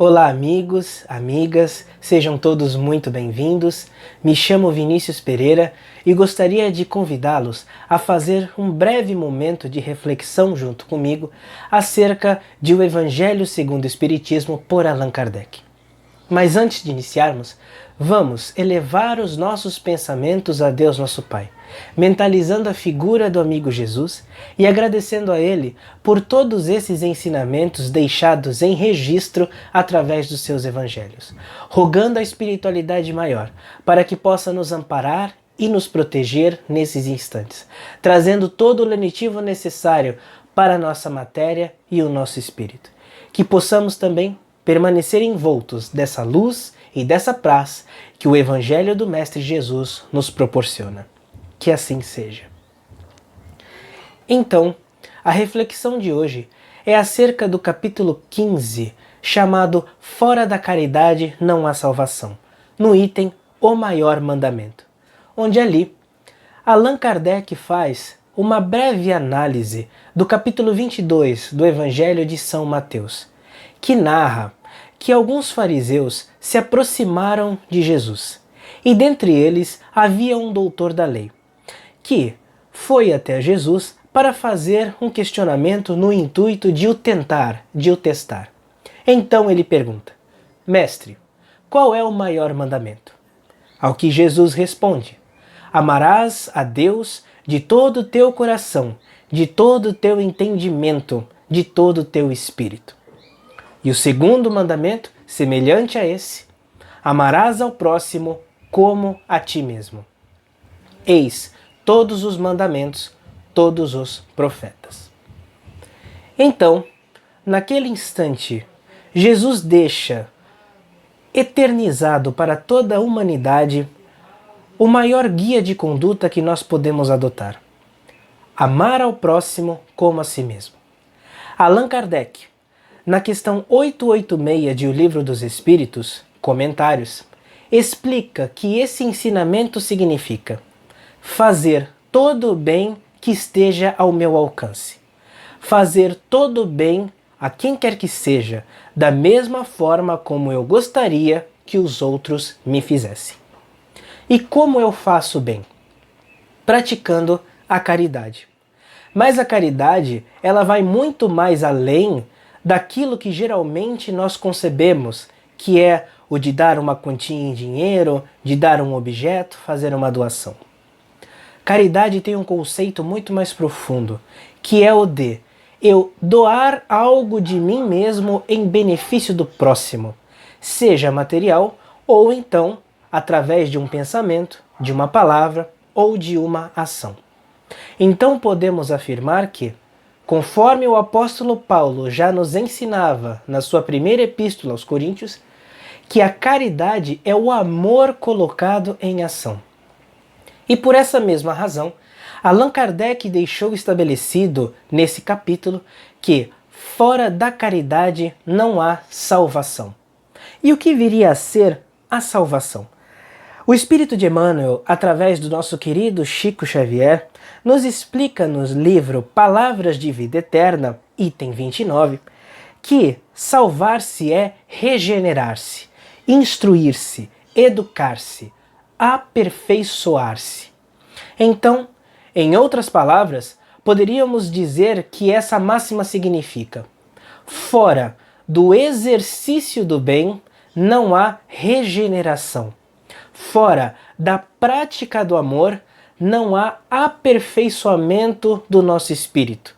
Olá, amigos, amigas, sejam todos muito bem-vindos. Me chamo Vinícius Pereira e gostaria de convidá-los a fazer um breve momento de reflexão junto comigo acerca de O Evangelho segundo o Espiritismo por Allan Kardec. Mas antes de iniciarmos, vamos elevar os nossos pensamentos a Deus nosso Pai, mentalizando a figura do amigo Jesus e agradecendo a Ele por todos esses ensinamentos deixados em registro através dos seus evangelhos, rogando a espiritualidade maior para que possa nos amparar e nos proteger nesses instantes, trazendo todo o lenitivo necessário para a nossa matéria e o nosso espírito. Que possamos também permanecer envoltos dessa luz e dessa paz que o Evangelho do Mestre Jesus nos proporciona. Que assim seja. Então, a reflexão de hoje é acerca do capítulo 15, chamado Fora da Caridade não há salvação, no item O Maior Mandamento, onde ali Allan Kardec faz uma breve análise do capítulo 22 do Evangelho de São Mateus, que narra que alguns fariseus se aproximaram de Jesus, e dentre eles havia um doutor da lei, que foi até Jesus para fazer um questionamento no intuito de o tentar, de o testar. Então ele pergunta: Mestre, qual é o maior mandamento? Ao que Jesus responde: Amarás a Deus de todo o teu coração, de todo o teu entendimento, de todo o teu espírito. E o segundo mandamento, semelhante a esse: amarás ao próximo como a ti mesmo. Eis todos os mandamentos, todos os profetas. Então, naquele instante, Jesus deixa eternizado para toda a humanidade o maior guia de conduta que nós podemos adotar: amar ao próximo como a si mesmo. Allan Kardec, na questão 886 de O Livro dos Espíritos, comentários, explica que esse ensinamento significa fazer todo o bem que esteja ao meu alcance. Fazer todo o bem a quem quer que seja, da mesma forma como eu gostaria que os outros me fizessem. E como eu faço o bem? Praticando a caridade. Mas a caridade, ela vai muito mais além daquilo que geralmente nós concebemos, que é o de dar uma quantia em dinheiro, de dar um objeto, fazer uma doação. Caridade tem um conceito muito mais profundo, que é o de eu doar algo de mim mesmo em benefício do próximo, seja material ou então através de um pensamento, de uma palavra ou de uma ação. Então podemos afirmar que, conforme o apóstolo Paulo já nos ensinava na sua primeira epístola aos Coríntios, que a caridade é o amor colocado em ação. E por essa mesma razão, Allan Kardec deixou estabelecido nesse capítulo que fora da caridade não há salvação. E o que viria a ser a salvação? O Espírito de Emmanuel, através do nosso querido Chico Xavier, nos explica no livro Palavras de Vida Eterna, item 29, que salvar-se é regenerar-se, instruir-se, educar-se, aperfeiçoar-se. Então, em outras palavras, poderíamos dizer que essa máxima significa: fora do exercício do bem não há regeneração. Fora da prática do amor não há aperfeiçoamento do nosso espírito.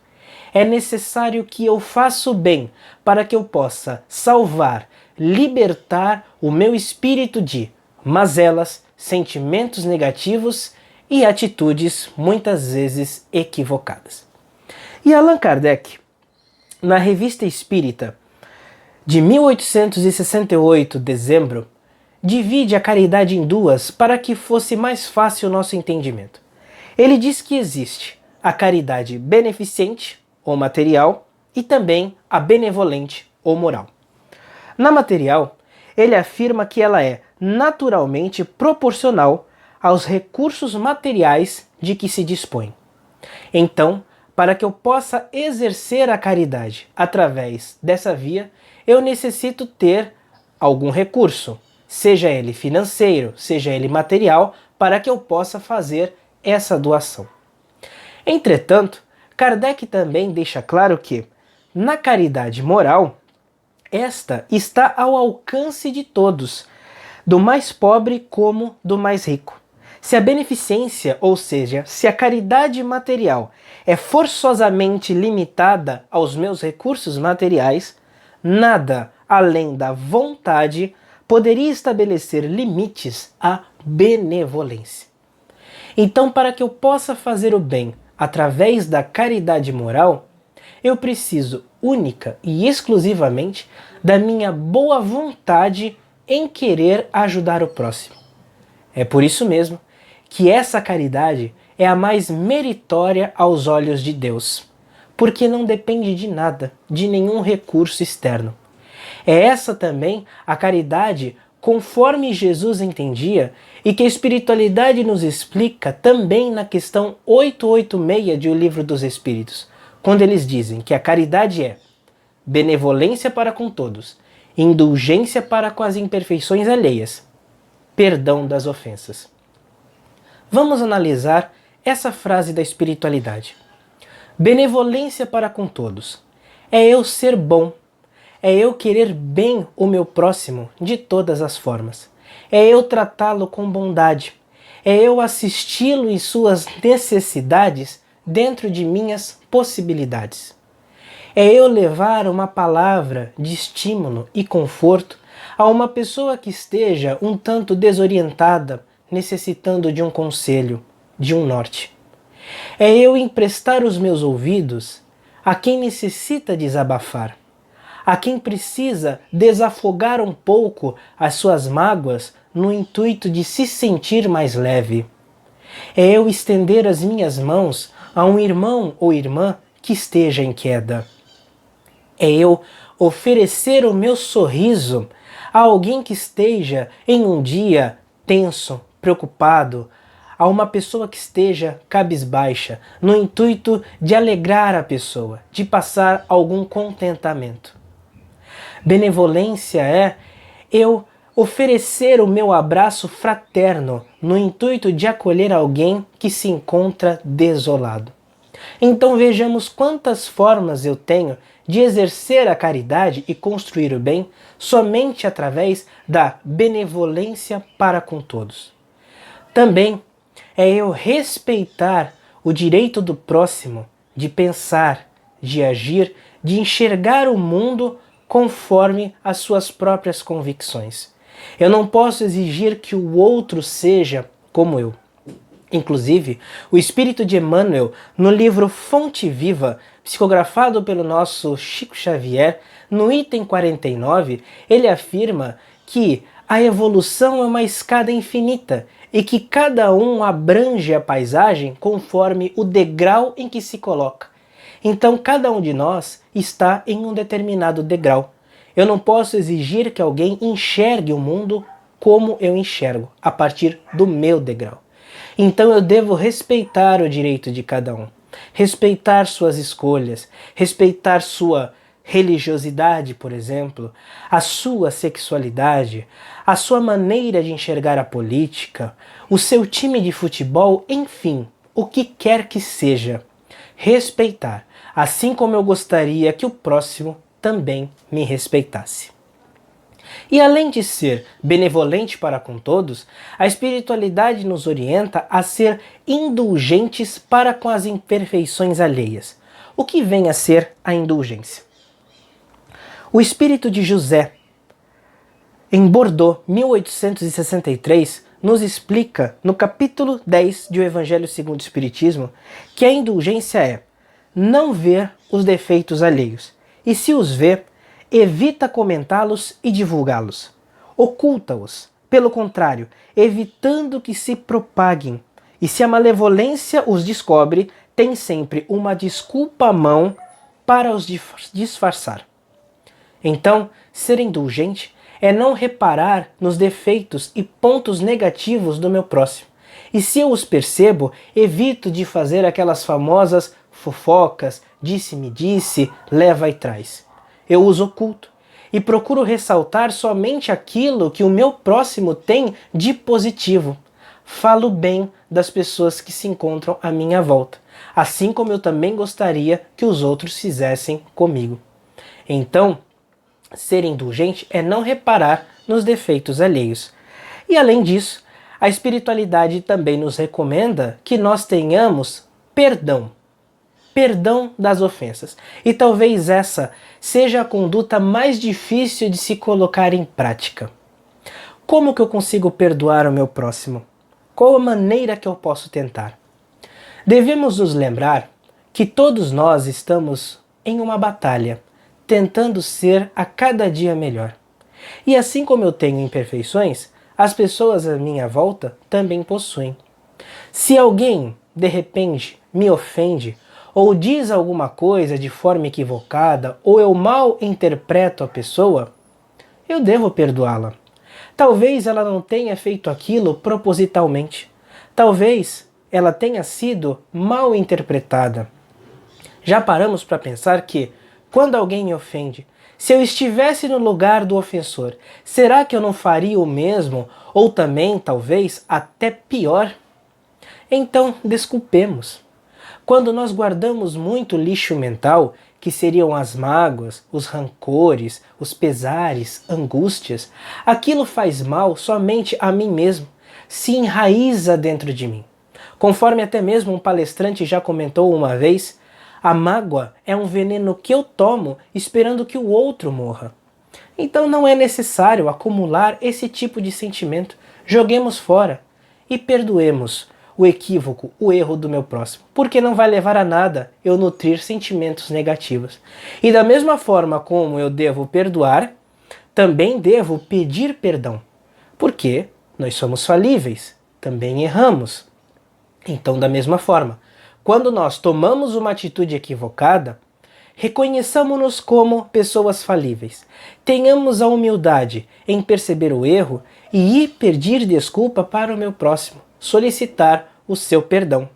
É necessário que eu faça o bem para que eu possa salvar, libertar o meu espírito de mazelas, sentimentos negativos e atitudes muitas vezes equivocadas. E Allan Kardec, na Revista Espírita de 1868, dezembro, divide a caridade em duas para que fosse mais fácil o nosso entendimento. Ele diz que existe a caridade beneficente ou material e também a benevolente ou moral. Na material, ele afirma que ela é naturalmente proporcional aos recursos materiais de que se dispõe. Então, para que eu possa exercer a caridade através dessa via, eu necessito ter algum recurso, seja ele financeiro, seja ele material, para que eu possa fazer essa doação. Entretanto, Kardec também deixa claro que, na caridade moral, esta está ao alcance de todos, do mais pobre como do mais rico. Se a beneficência, ou seja, se a caridade material é forçosamente limitada aos meus recursos materiais, nada além da vontade poderia estabelecer limites à benevolência. Então, para que eu possa fazer o bem através da caridade moral, eu preciso única e exclusivamente da minha boa vontade em querer ajudar o próximo. É por isso mesmo que essa caridade é a mais meritória aos olhos de Deus, porque não depende de nada, de nenhum recurso externo. É essa também a caridade conforme Jesus entendia e que a espiritualidade nos explica também na questão 886 de O Livro dos Espíritos, quando eles dizem que a caridade é benevolência para com todos, indulgência para com as imperfeições alheias, perdão das ofensas. Vamos analisar essa frase da espiritualidade. Benevolência para com todos é eu ser bom, é eu querer bem o meu próximo de todas as formas, é eu tratá-lo com bondade, é eu assisti-lo em suas necessidades dentro de minhas possibilidades. É eu levar uma palavra de estímulo e conforto a uma pessoa que esteja um tanto desorientada, necessitando de um conselho, de um norte. É eu emprestar os meus ouvidos a quem necessita desabafar, a quem precisa desafogar um pouco as suas mágoas no intuito de se sentir mais leve. É eu estender as minhas mãos a um irmão ou irmã que esteja em queda. É eu oferecer o meu sorriso a alguém que esteja em um dia tenso, preocupado, a uma pessoa que esteja cabisbaixa, no intuito de alegrar a pessoa, de passar algum contentamento. Benevolência é eu oferecer o meu abraço fraterno no intuito de acolher alguém que se encontra desolado. Então vejamos quantas formas eu tenho de exercer a caridade e construir o bem somente através da benevolência para com todos. Também é eu respeitar o direito do próximo de pensar, de agir, de enxergar o mundo conforme as suas próprias convicções. Eu não posso exigir que o outro seja como eu. Inclusive, o espírito de Emmanuel, no livro Fonte Viva, psicografado pelo nosso Chico Xavier, no item 49, ele afirma que a evolução é uma escada infinita e que cada um abrange a paisagem conforme o degrau em que se coloca. Então, cada um de nós está em um determinado degrau. Eu não posso exigir que alguém enxergue o mundo como eu enxergo, a partir do meu degrau. Então eu devo respeitar o direito de cada um, respeitar suas escolhas, respeitar sua religiosidade, por exemplo, a sua sexualidade, a sua maneira de enxergar a política, o seu time de futebol, enfim, o que quer que seja. Respeitar, assim como eu gostaria que o próximo também me respeitasse. E além de ser benevolente para com todos, a espiritualidade nos orienta a ser indulgentes para com as imperfeições alheias. O que vem a ser a indulgência? O espírito de José, em Bordeaux, 1863, nos explica no capítulo 10 de O Evangelho segundo o Espiritismo que a indulgência é não ver os defeitos alheios e, se os vê, evita comentá-los e divulgá-los. Oculta-os, pelo contrário, evitando que se propaguem. E se a malevolência os descobre, tem sempre uma desculpa à mão para os disfarçar. Então, ser indulgente é não reparar nos defeitos e pontos negativos do meu próximo. E se eu os percebo, evito de fazer aquelas famosas fofocas, disse-me-disse, leva e traz. Eu os oculto. e procuro ressaltar somente aquilo que o meu próximo tem de positivo. Falo bem das pessoas que se encontram à minha volta, assim como eu também gostaria que os outros fizessem comigo. Então, ser indulgente é não reparar nos defeitos alheios. E além disso, a espiritualidade também nos recomenda que nós tenhamos perdão. Perdão das ofensas. E talvez essa seja a conduta mais difícil de se colocar em prática. Como que eu consigo perdoar o meu próximo? Qual a maneira que eu posso tentar? Devemos nos lembrar que todos nós estamos em uma batalha, tentando ser a cada dia melhor. E assim como eu tenho imperfeições, as pessoas à minha volta também possuem. Se alguém, de repente, me ofende, ou diz alguma coisa de forma equivocada, ou eu mal interpreto a pessoa, eu devo perdoá-la. Talvez ela não tenha feito aquilo propositalmente. Talvez ela tenha sido mal interpretada. Já paramos para pensar que, quando alguém me ofende, se eu estivesse no lugar do ofensor, será que eu não faria o mesmo, ou também, talvez, até pior? Então, desculpemos. Quando nós guardamos muito lixo mental, que seriam as mágoas, os rancores, os pesares, angústias, aquilo faz mal somente a mim mesmo, se enraiza dentro de mim. Conforme até mesmo um palestrante já comentou uma vez, a mágoa é um veneno que eu tomo esperando que o outro morra. Então não é necessário acumular esse tipo de sentimento. Joguemos fora e perdoemos o equívoco, o erro do meu próximo, porque não vai levar a nada eu nutrir sentimentos negativos. E da mesma forma como eu devo perdoar, também devo pedir perdão, porque nós somos falíveis, também erramos. Então, da mesma forma, quando nós tomamos uma atitude equivocada, reconheçamos-nos como pessoas falíveis. Tenhamos a humildade em perceber o erro e ir pedir desculpa para o meu próximo, solicitar o seu perdão.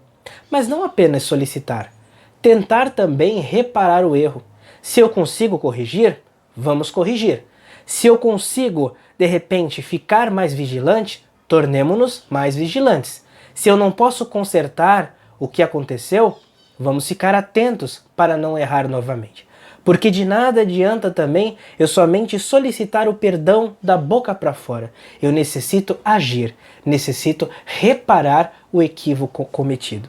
Mas não apenas solicitar, tentar também reparar o erro. Se eu consigo corrigir, vamos corrigir. Se eu consigo, de repente, ficar mais vigilante, tornemo-nos mais vigilantes. Se eu não posso consertar o que aconteceu, vamos ficar atentos para não errar novamente. Porque de nada adianta também eu somente solicitar o perdão da boca para fora. Eu necessito agir, necessito reparar o equívoco cometido.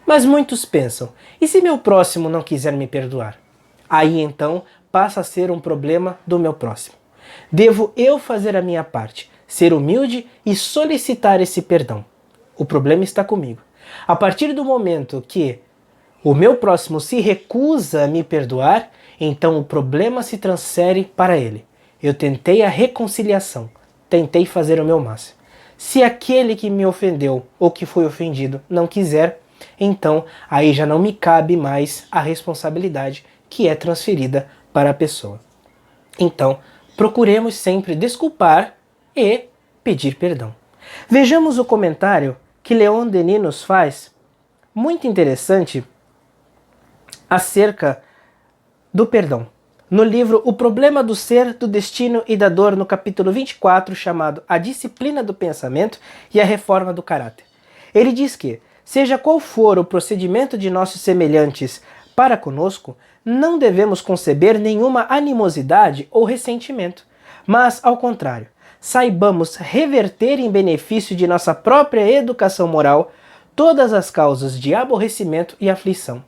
Mas muitos pensam, e se meu próximo não quiser me perdoar? Aí então passa a ser um problema do meu próximo. Devo eu fazer a minha parte, ser humilde e solicitar esse perdão. O problema está comigo. A partir do momento que o meu próximo se recusa a me perdoar, então o problema se transfere para ele. Eu tentei a reconciliação, tentei fazer o meu máximo. Se aquele que me ofendeu ou que foi ofendido não quiser, então aí já não me cabe mais a responsabilidade que é transferida para a pessoa. Então, procuremos sempre desculpar e pedir perdão. Vejamos o comentário que Leon Denis nos faz, muito interessante, acerca do perdão. No livro O Problema do Ser, do Destino e da Dor, no capítulo 24, chamado A Disciplina do Pensamento e a Reforma do Caráter. Ele diz que, seja qual for o procedimento de nossos semelhantes para conosco, não devemos conceber nenhuma animosidade ou ressentimento, mas, ao contrário, saibamos reverter em benefício de nossa própria educação moral todas as causas de aborrecimento e aflição.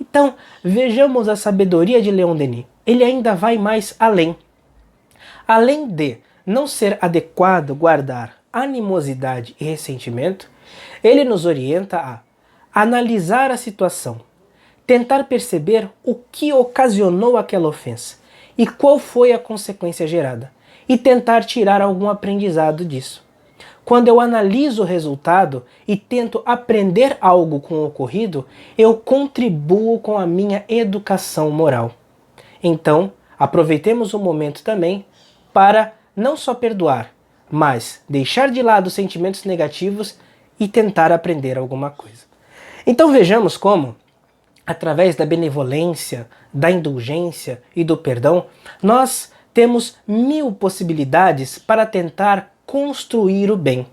Então, vejamos a sabedoria de Leon Denis. Ele ainda vai mais além. Além de não ser adequado guardar animosidade e ressentimento, ele nos orienta a analisar a situação, tentar perceber o que ocasionou aquela ofensa e qual foi a consequência gerada, e tentar tirar algum aprendizado disso. Quando eu analiso o resultado e tento aprender algo com o ocorrido, eu contribuo com a minha educação moral. Então, aproveitemos o momento também para não só perdoar, mas deixar de lado os sentimentos negativos e tentar aprender alguma coisa. Então vejamos como, através da benevolência, da indulgência e do perdão, nós temos 1000 possibilidades para tentar construir o bem.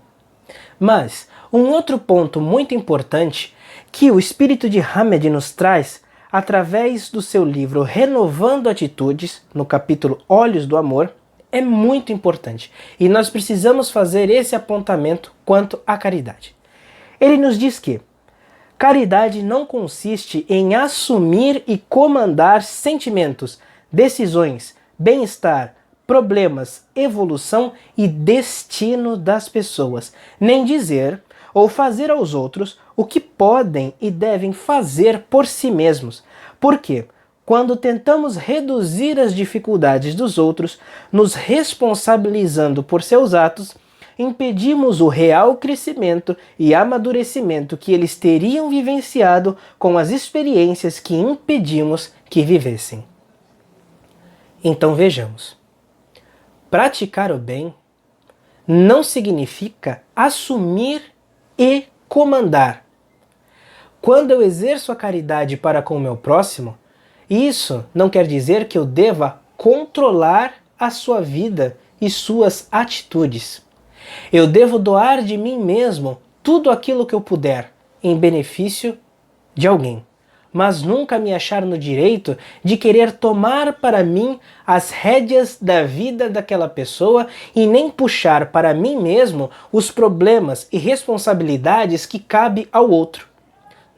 Mas um outro ponto muito importante que o espírito de Hamed nos traz através do seu livro Renovando Atitudes, no capítulo Olhos do Amor, é muito importante. E nós precisamos fazer esse apontamento quanto à caridade. Ele nos diz que caridade não consiste em assumir e comandar sentimentos, decisões, bem-estar, problemas, evolução e destino das pessoas, nem dizer ou fazer aos outros o que podem e devem fazer por si mesmos. Porque quando tentamos reduzir as dificuldades dos outros, nos responsabilizando por seus atos, impedimos o real crescimento e amadurecimento que eles teriam vivenciado com as experiências que impedimos que vivessem. Então vejamos. Praticar o bem não significa assumir e comandar. Quando eu exerço a caridade para com o meu próximo, isso não quer dizer que eu deva controlar a sua vida e suas atitudes. Eu devo doar de mim mesmo tudo aquilo que eu puder em benefício de alguém, mas nunca me achar no direito de querer tomar para mim as rédeas da vida daquela pessoa e nem puxar para mim mesmo os problemas e responsabilidades que cabe ao outro.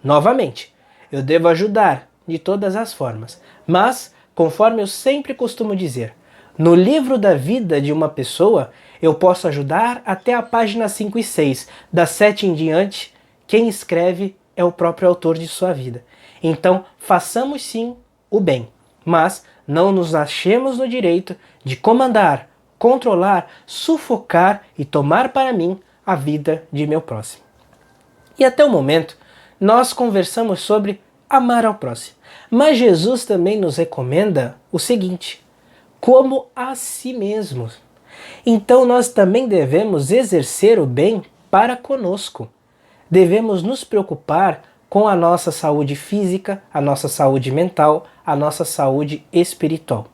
Novamente, eu devo ajudar de todas as formas, mas, conforme eu sempre costumo dizer, no livro da vida de uma pessoa, eu posso ajudar até a página 5 e 6, das 7 em diante, quem escreve é o próprio autor de sua vida. Então, façamos sim o bem, mas não nos achemos no direito de comandar, controlar, sufocar e tomar para mim a vida de meu próximo. E até o momento, nós conversamos sobre amar ao próximo, mas Jesus também nos recomenda o seguinte: como a si mesmos. Então nós também devemos exercer o bem para conosco. Devemos nos preocupar com a nossa saúde física, a nossa saúde mental, a nossa saúde espiritual.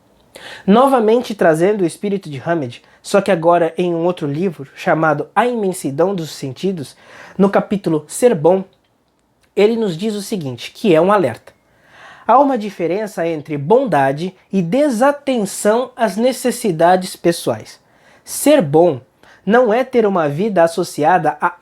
Novamente trazendo o espírito de Hamed, só que agora em um outro livro chamado A Imensidão dos Sentidos, no capítulo Ser Bom, ele nos diz o seguinte, que é um alerta. Há uma diferença entre bondade e desatenção às necessidades pessoais. Ser bom não é ter uma vida associada à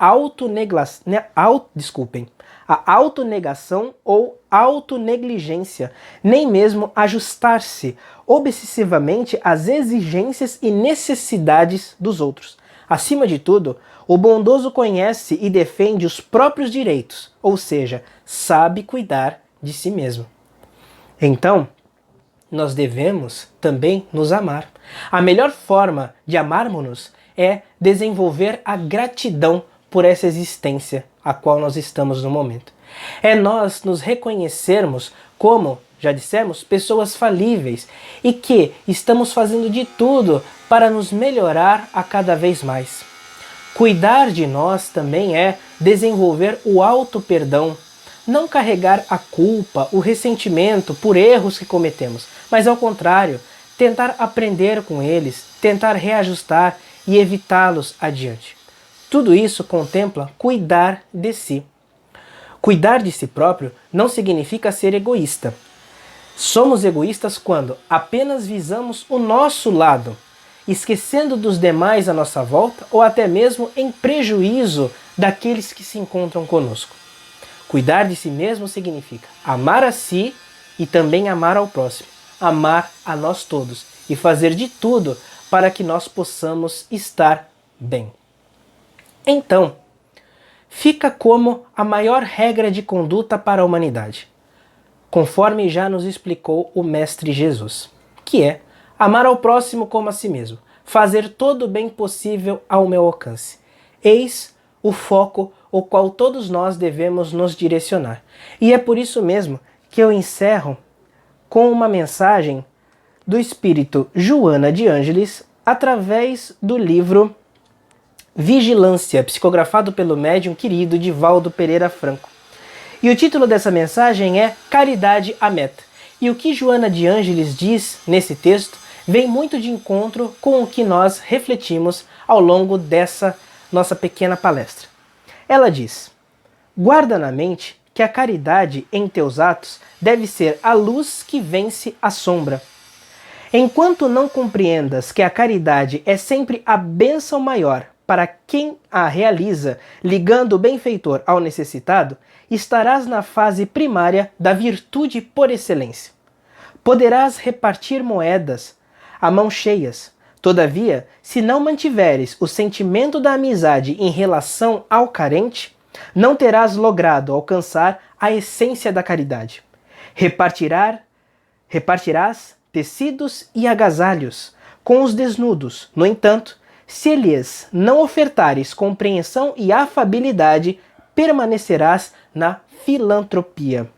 autonegação ou autonegligência, nem mesmo ajustar-se obsessivamente às exigências e necessidades dos outros. Acima de tudo, o bondoso conhece e defende os próprios direitos, ou seja, sabe cuidar de si mesmo. Então, nós devemos também nos amar. A melhor forma de amarmos-nos é desenvolver a gratidão por essa existência a qual nós estamos no momento. É nós nos reconhecermos como, já dissemos, pessoas falíveis e que estamos fazendo de tudo para nos melhorar a cada vez mais. Cuidar de nós também é desenvolver o auto-perdão, não carregar a culpa, o ressentimento por erros que cometemos, mas ao contrário, tentar aprender com eles, tentar reajustar e evitá-los adiante. Tudo isso contempla cuidar de si. Cuidar de si próprio não significa ser egoísta. Somos egoístas quando apenas visamos o nosso lado, esquecendo dos demais à nossa volta ou até mesmo em prejuízo daqueles que se encontram conosco. Cuidar de si mesmo significa amar a si e também amar ao próximo, amar a nós todos e fazer de tudo para que nós possamos estar bem. Então, fica como a maior regra de conduta para a humanidade, conforme já nos explicou o Mestre Jesus, que é amar ao próximo como a si mesmo, fazer todo o bem possível ao meu alcance. Eis o foco ao qual todos nós devemos nos direcionar. E é por isso mesmo que eu encerro com uma mensagem do espírito Joana de Ângeles através do livro Vigilância, psicografado pelo médium querido Divaldo Pereira Franco. E o título dessa mensagem é Caridade a Meta. E o que Joana de Ângeles diz nesse texto vem muito de encontro com o que nós refletimos ao longo dessa nossa pequena palestra. Ela diz: guarda na mente que a caridade em teus atos deve ser a luz que vence a sombra. Enquanto não compreendas que a caridade é sempre a bênção maior para quem a realiza, ligando o benfeitor ao necessitado, estarás na fase primária da virtude por excelência. Poderás repartir moedas a mãos cheias. Todavia, se não mantiveres o sentimento da amizade em relação ao carente, não terás logrado alcançar a essência da caridade. Repartirás tecidos e agasalhos com os desnudos. No entanto, se lhes não ofertares compreensão e afabilidade, permanecerás na filantropia.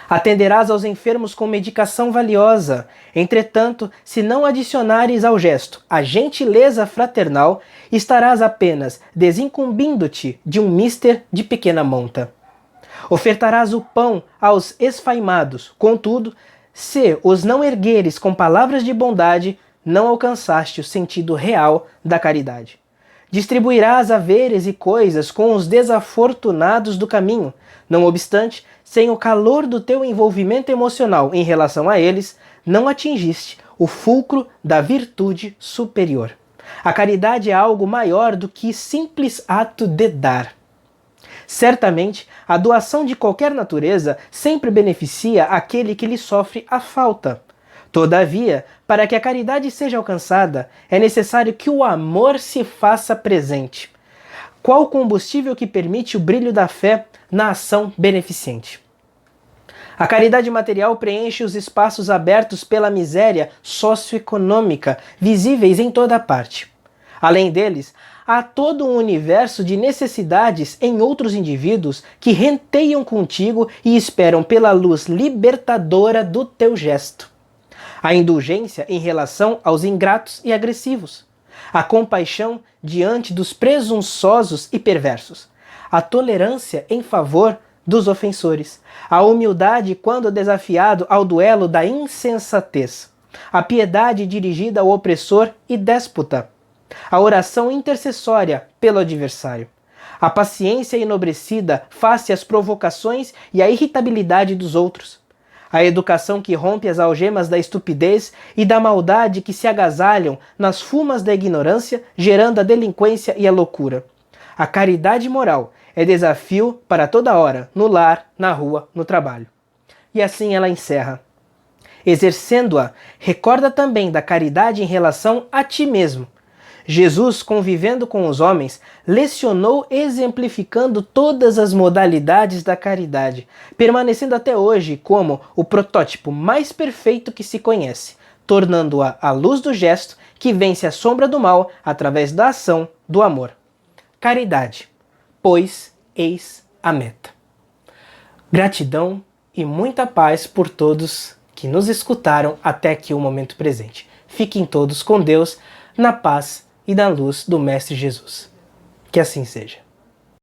Atenderás aos enfermos com medicação valiosa. Entretanto, se não adicionares ao gesto a gentileza fraternal, estarás apenas desincumbindo-te de um mister de pequena monta. Ofertarás o pão aos esfaimados, contudo, se os não ergueres com palavras de bondade, não alcançaste o sentido real da caridade. Distribuirás haveres e coisas com os desafortunados do caminho. Não obstante, sem o calor do teu envolvimento emocional em relação a eles, não atingiste o fulcro da virtude superior. A caridade é algo maior do que simples ato de dar. Certamente, a doação de qualquer natureza sempre beneficia aquele que lhe sofre a falta. Todavia, para que a caridade seja alcançada, é necessário que o amor se faça presente. Qual o combustível que permite o brilho da fé na ação beneficente? A caridade material preenche os espaços abertos pela miséria socioeconômica, visíveis em toda parte. Além deles, há todo um universo de necessidades em outros indivíduos que renteiam contigo e esperam pela luz libertadora do teu gesto. A indulgência em relação aos ingratos e agressivos. A compaixão diante dos presunçosos e perversos. A tolerância em favor dos ofensores. A humildade quando desafiado ao duelo da insensatez. A piedade dirigida ao opressor e déspota. A oração intercessória pelo adversário. A paciência enobrecida face às provocações e à irritabilidade dos outros. A educação que rompe as algemas da estupidez e da maldade que se agasalham nas fumas da ignorância, gerando a delinquência e a loucura. A caridade moral é desafio para toda hora, no lar, na rua, no trabalho. E assim ela encerra. Exercendo-a, recorda também da caridade em relação a ti mesmo. Jesus, convivendo com os homens, lecionou exemplificando todas as modalidades da caridade, permanecendo até hoje como o protótipo mais perfeito que se conhece, tornando-a a luz do gesto que vence a sombra do mal através da ação do amor. Caridade, pois eis a meta. Gratidão e muita paz por todos que nos escutaram até aqui o momento presente. Fiquem todos com Deus, na paz e na luz do Mestre Jesus. Que assim seja.